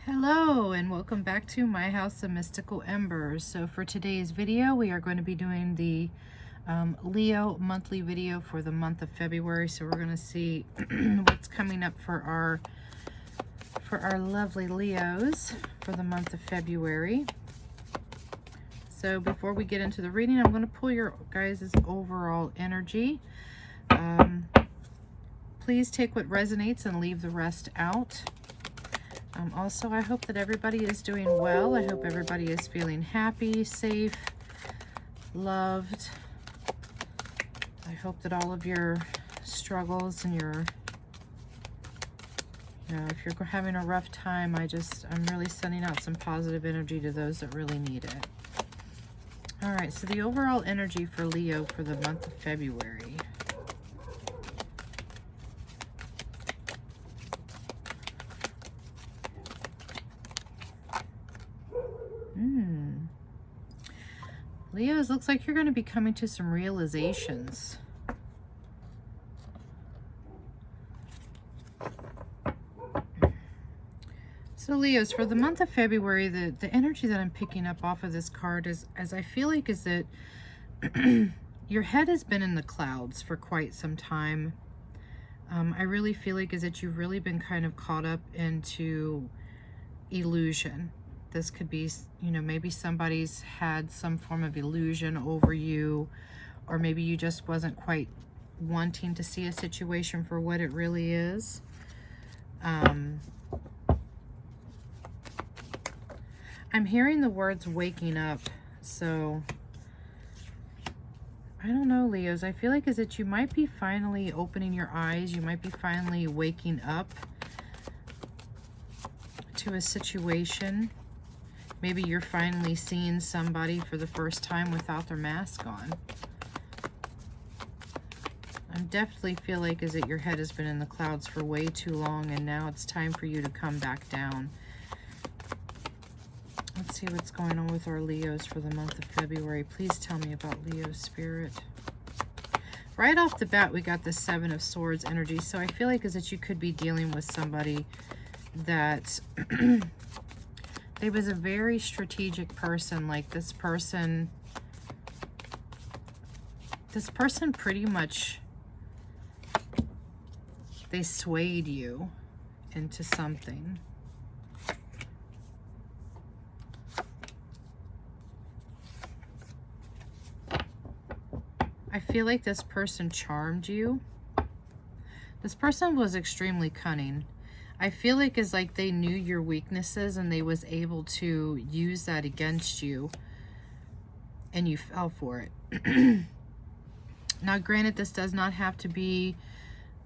Hello and welcome back to my house of mystical embers. So for today's video we are going to be doing the Leo monthly video for the month of February. So we're going to see what's coming up for our lovely Leos for the month of February. So before we get into the reading, I'm going to pull your guys' overall energy. Please take what resonates and leave the rest out. Also, I hope that everybody is doing well. I hope everybody is feeling happy, safe, loved. I hope that all of your struggles and if you're having a rough time, I'm really sending out some positive energy to those that really need it. All right, so the overall energy for Leo for the month of February. Leos, looks like you're going to be coming to some realizations. So Leos, for the month of February, the energy that I'm picking up off of this card is that your head has been in the clouds for quite some time. I really feel like is that you've really been kind of caught up into illusion. This could be, maybe somebody's had some form of illusion over you, or maybe you just wasn't quite wanting to see a situation for what it really is. I'm hearing the words waking up, so I don't know, Leos. I feel like is that you might be finally opening your eyes. You might be finally waking up to a situation. Maybe you're finally seeing somebody for the first time without their mask on. I definitely feel like is that your head has been in the clouds for way too long, and now it's time for you to come back down. Let's see what's going on with our Leos for the month of February. Please tell me about Leo spirit. Right off the bat, we got the Seven of Swords energy. So I feel like is that you could be dealing with somebody that they was a very strategic person. Like this person pretty much, they swayed you into something. I feel like this person charmed you. This person was extremely cunning. I feel like it's like they knew your weaknesses and they was able to use that against you, and you fell for it. Now, granted, this does not have to be,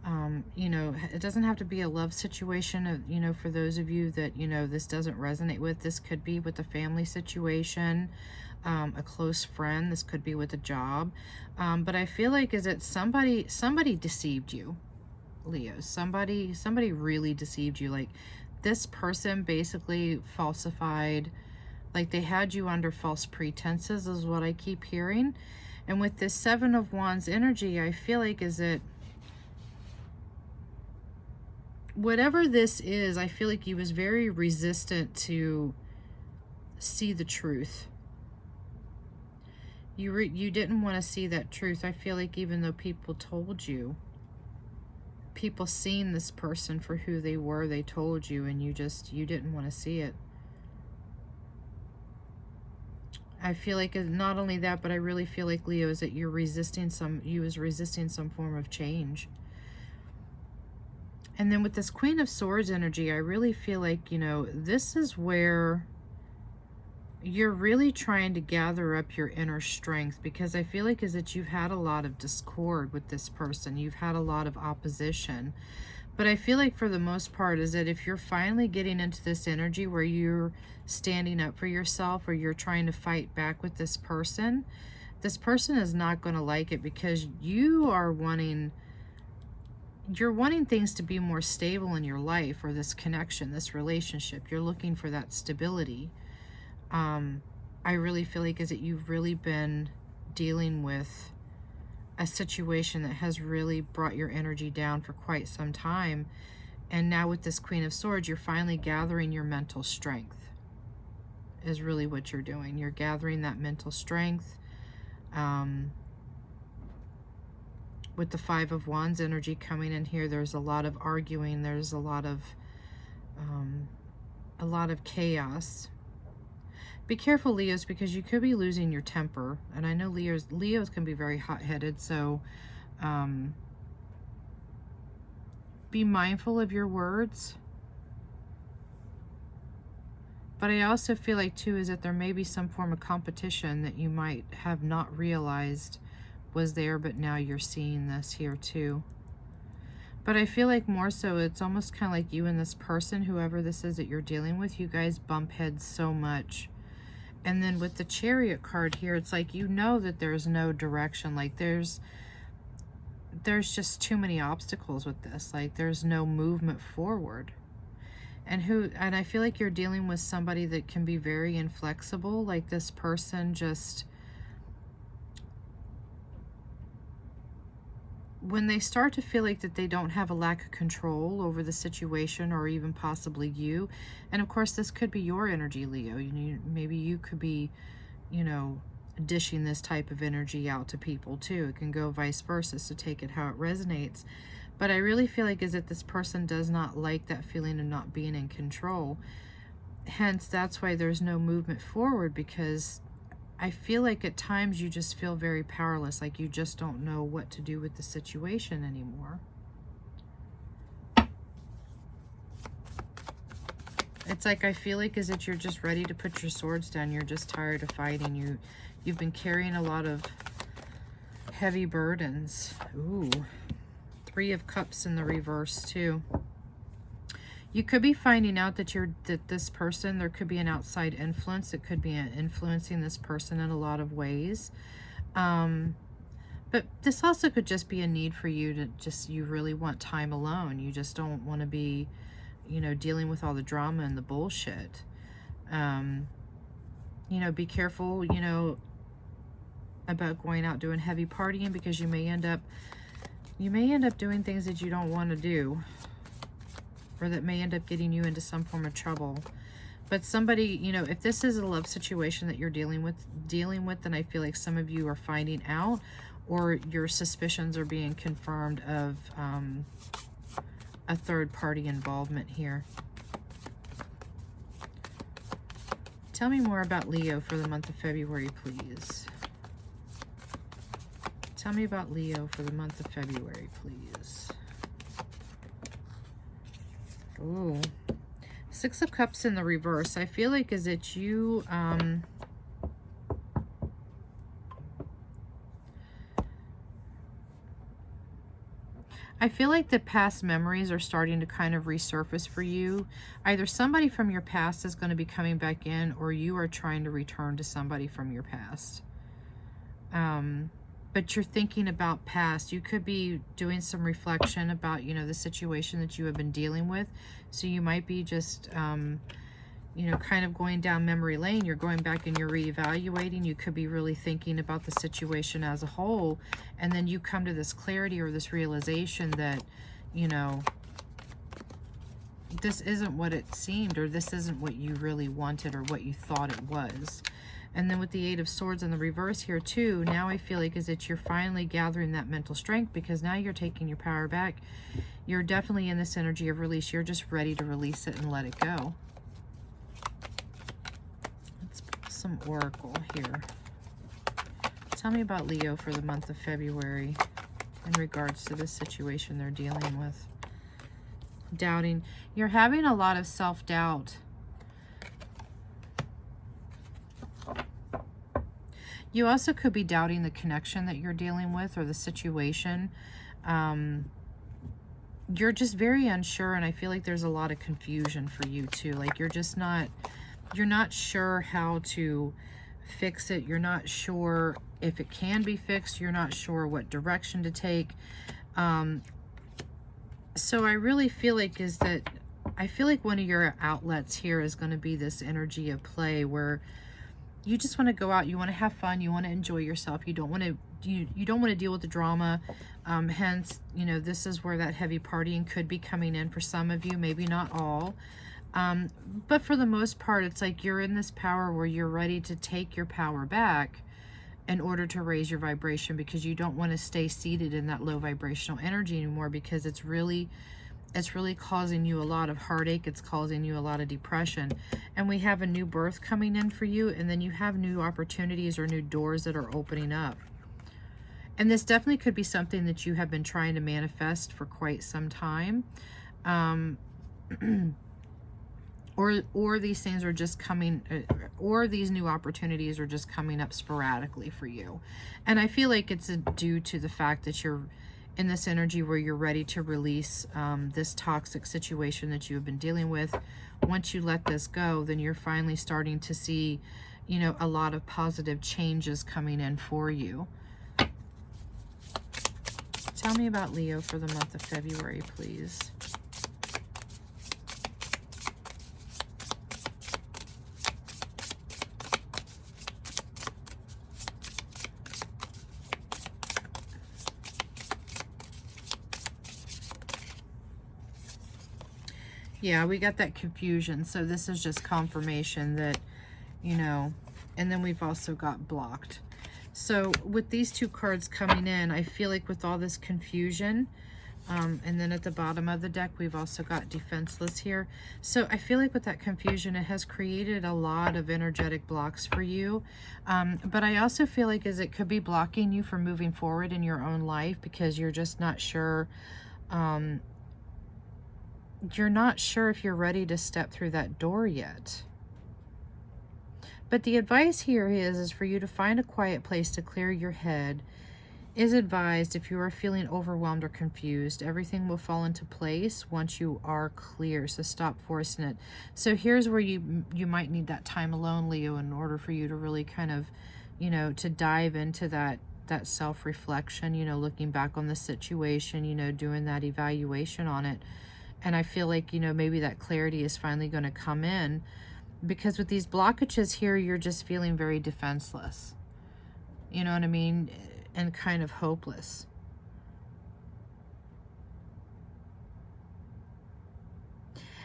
it doesn't have to be a love situation of, for those of you that, this doesn't resonate with. This could be with a family situation, a close friend. This could be with a job. But I feel like is that somebody deceived you. Leo, somebody really deceived you. Like this person basically falsified, like they had you under false pretenses is what I keep hearing. And with this Seven of Wands energy, I feel like is that whatever this is, I feel like you was very resistant to see the truth. You didn't want to see that truth. I feel like even though people told you, people seen this person for who they were, they told you, and you didn't want to see it. I feel like not only that, but I really feel like, Leo, is that you was resisting some form of change. And then with this Queen of Swords energy, I really feel like, this is where you're really trying to gather up your inner strength, because I feel like is that you've had a lot of discord with this person. You've had a lot of opposition. But I feel like for the most part is that if you're finally getting into this energy where you're standing up for yourself, or you're trying to fight back with this person is not going to like it, because you're wanting things to be more stable in your life, or this connection, this relationship. You're looking for that stability. I really feel like is that you've really been dealing with a situation that has really brought your energy down for quite some time. And now with this Queen of Swords, you're finally gathering your mental strength, is really what you're doing. You're gathering that mental strength. With the Five of Wands energy coming in here, there's a lot of arguing. There's a lot of chaos. Be careful, Leos, because you could be losing your temper. And I know Leos can be very hot-headed, so be mindful of your words. But I also feel like, too, is that there may be some form of competition that you might have not realized was there, but now you're seeing this here, too. But I feel like more so, it's almost kind of like you and this person, whoever this is that you're dealing with, you guys bump heads so much. And then with the Chariot card here, it's like you know that there's no direction. Like there's just too many obstacles with this. Like there's no movement forward. And I feel like you're dealing with somebody that can be very inflexible. Like this person just, when they start to feel like that they don't have a lack of control over the situation or even possibly you, and of course this could be your energy, Leo. Maybe you could be, you know, dishing this type of energy out to people too. It can go vice versa, so take it how it resonates. But I really feel like is that this person does not like that feeling of not being in control. Hence, that's why there's no movement forward, because I feel like at times you just feel very powerless, like you just don't know what to do with the situation anymore. It's like I feel like is that you're just ready to put your swords down. You're just tired of fighting. You've been carrying a lot of heavy burdens. Ooh. Three of Cups in the reverse too. You could be finding out that this person, there could be an outside influence. It could be influencing this person in a lot of ways. But this also could just be a need for you to you really want time alone. You just don't want to be, you know, dealing with all the drama and the bullshit. You know, be careful, you know, about going out doing heavy partying, because you may end up doing things that you don't want to do, or that may end up getting you into some form of trouble. But somebody, you know, if this is a love situation that you're dealing with, then I feel like some of you are finding out, or your suspicions are being confirmed of a third party involvement here. Tell me more about Leo for the month of February, please. Tell me about Leo for the month of February, please. Ooh. Six of Cups in the reverse. I feel like is it you... I feel like the past memories are starting to kind of resurface for you. Either somebody from your past is going to be coming back in, or you are trying to return to somebody from your past. But you're thinking about past. You could be doing some reflection about, you know, the situation that you have been dealing with. So you might be just, you know, kind of going down memory lane. You're going back and you're reevaluating. You could be really thinking about the situation as a whole. And then you come to this clarity or this realization that, you know, this isn't what it seemed, or this isn't what you really wanted or what you thought it was. And then with the Eight of Swords in the reverse here too, now I feel like is that you're finally gathering that mental strength, because now you're taking your power back. You're definitely in this energy of release. You're just ready to release it and let it go. Let's put some oracle here. Tell me about Leo for the month of February in regards to this situation they're dealing with. Doubting. You're having a lot of self-doubt. You also could be doubting the connection that you're dealing with, or the situation. You're just very unsure, and I feel like there's a lot of confusion for you too. Like you're not sure how to fix it. You're not sure if it can be fixed. You're not sure what direction to take. So I really feel like I feel like one of your outlets here is going to be this energy of play, where you just want to go out, you want to have fun, you want to enjoy yourself, you don't want to deal with the drama. Hence, you know, this is where that heavy partying could be coming in for some of you, maybe not all. But for the most part, it's like you're in this power where you're ready to take your power back in order to raise your vibration, because you don't want to stay seated in that low vibrational energy anymore, because it's really causing you a lot of heartache. It's causing you a lot of depression. And we have a new birth coming in for you, and then you have new opportunities or new doors that are opening up. And this definitely could be something that you have been trying to manifest for quite some time. Or these things are just coming, or these new opportunities are just coming up sporadically for you. And I feel like it's due to the fact that you're in this energy where you're ready to release this toxic situation that you've been dealing with. Once you let this go, then you're finally starting to see, you know, a lot of positive changes coming in for you. Tell me about Leo for the month of February, please. Yeah, we got that confusion. So this is just confirmation that, you know, and then we've also got blocked. So with these two cards coming in, I feel like with all this confusion, and then at the bottom of the deck, we've also got defenseless here. So I feel like with that confusion, it has created a lot of energetic blocks for you. But I also feel like it could be blocking you from moving forward in your own life, because you're just not sure. You're not sure if you're ready to step through that door yet. But the advice here is for you to find a quiet place to clear your head. Is advised if you are feeling overwhelmed or confused. Everything will fall into place once you are clear, so stop forcing it. So here's where you might need that time alone, Leo, in order for you to really kind of, you know, to dive into that self-reflection, you know, looking back on the situation, you know, doing that evaluation on it. And I feel like, you know, maybe that clarity is finally going to come in, because with these blockages here, you're just feeling very defenseless. You know what I mean? And kind of hopeless.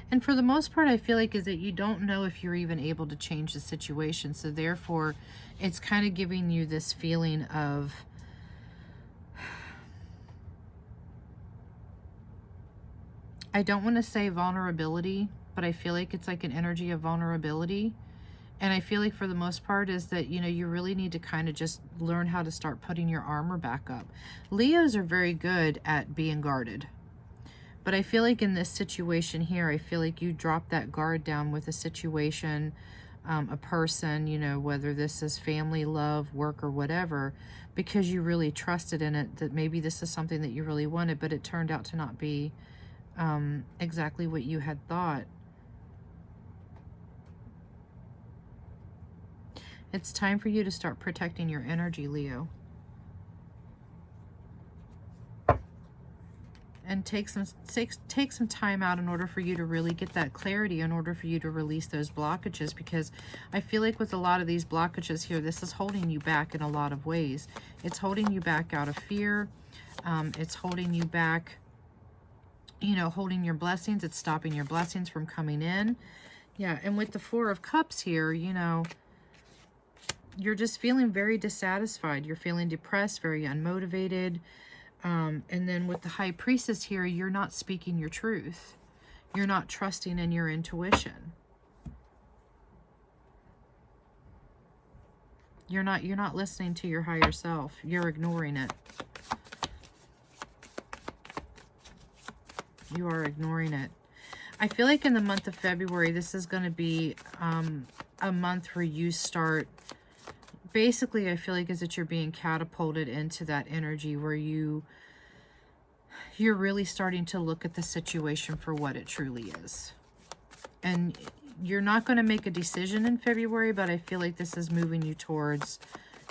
And for the most part, I feel like is that you don't know if you're even able to change the situation. So therefore, it's kind of giving you this feeling of, I don't want to say vulnerability, but I feel like it's like an energy of vulnerability. And I feel like for the most part is that, you know, you really need to kind of just learn how to start putting your armor back up. Leos are very good at being guarded. But I feel like in this situation here, I feel like you drop that guard down with a situation, a person, you know, whether this is family, love, work, or whatever, because you really trusted in it, that maybe this is something that you really wanted, but it turned out to not be exactly what you had thought. It's time for you to start protecting your energy, Leo. And take some time out in order for you to really get that clarity, in order for you to release those blockages, because I feel like with a lot of these blockages here, this is holding you back in a lot of ways. It's holding you back out of fear. It's holding you back, you know, holding your blessings. It's stopping your blessings from coming in. Yeah, and with the Four of Cups here, you know, you're just feeling very dissatisfied. You're feeling depressed, very unmotivated. And then with the High Priestess here, you're not speaking your truth. You're not trusting in your intuition. You're not listening to your higher self. You're ignoring it. You are ignoring it. I feel like in the month of February, this is going to be a month where you start, basically, I feel like is that you're being catapulted into that energy where you're really starting to look at the situation for what it truly is. And you're not going to make a decision in February, but I feel like this is moving you towards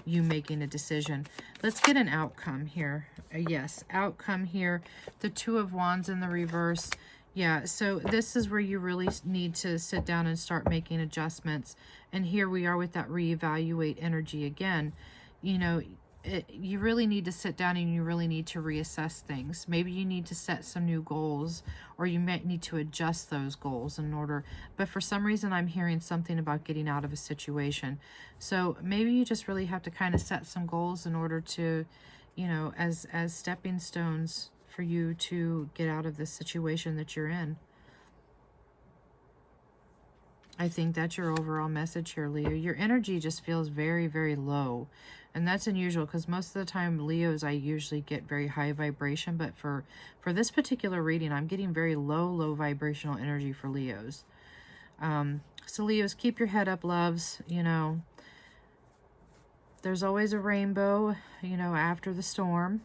you making a decision. Let's get an outcome here. Yes, outcome here. The Two of Wands in the reverse. Yeah, so this is where you really need to sit down and start making adjustments. And here we are with that reevaluate energy again. You know, you really need to sit down and you really need to reassess things. Maybe you need to set some new goals, or you might need to adjust those goals in order. But for some reason, I'm hearing something about getting out of a situation. So maybe you just really have to kind of set some goals in order to, you know, as stepping stones for you to get out of this situation that you're in. I think that's your overall message here, Leo. Your energy just feels very, very low. And that's unusual because most of the time, Leos, I usually get very high vibration. But for this particular reading, I'm getting very low vibrational energy for Leos. So Leos, keep your head up, loves. You know, there's always a rainbow, you know, after the storm.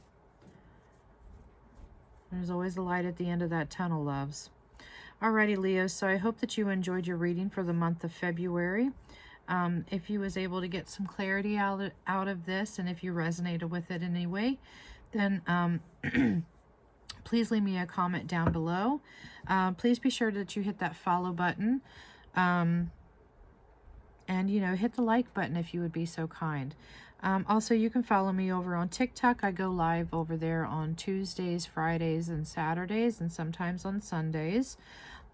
There's always a light at the end of that tunnel, loves. Alrighty, Leo, so I hope that you enjoyed your reading for the month of February. If you was able to get some clarity out of this, and if you resonated with it in any way, then please leave me a comment down below. Please be sure that you hit that follow button. And, you know, hit the like button if you would be so kind. Also, you can follow me over on TikTok. I go live over there on Tuesdays, Fridays, and Saturdays, and sometimes on Sundays.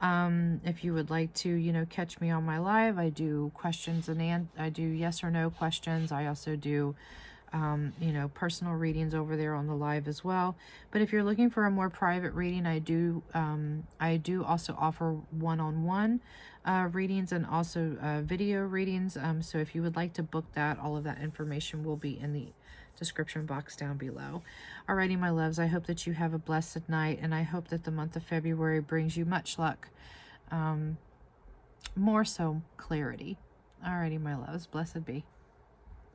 If you would like to, you know, catch me on my live, I do questions and I do yes or no questions. I also do, you know, personal readings over there on the live as well. But if you're looking for a more private reading, I do also offer one-on-one readings and also video readings. So if you would like to book that, all of that information will be in the description box down below. Alrighty, my loves, I hope that you have a blessed night, and I hope that the month of February brings you much luck, more so clarity. Alrighty, my loves, blessed be.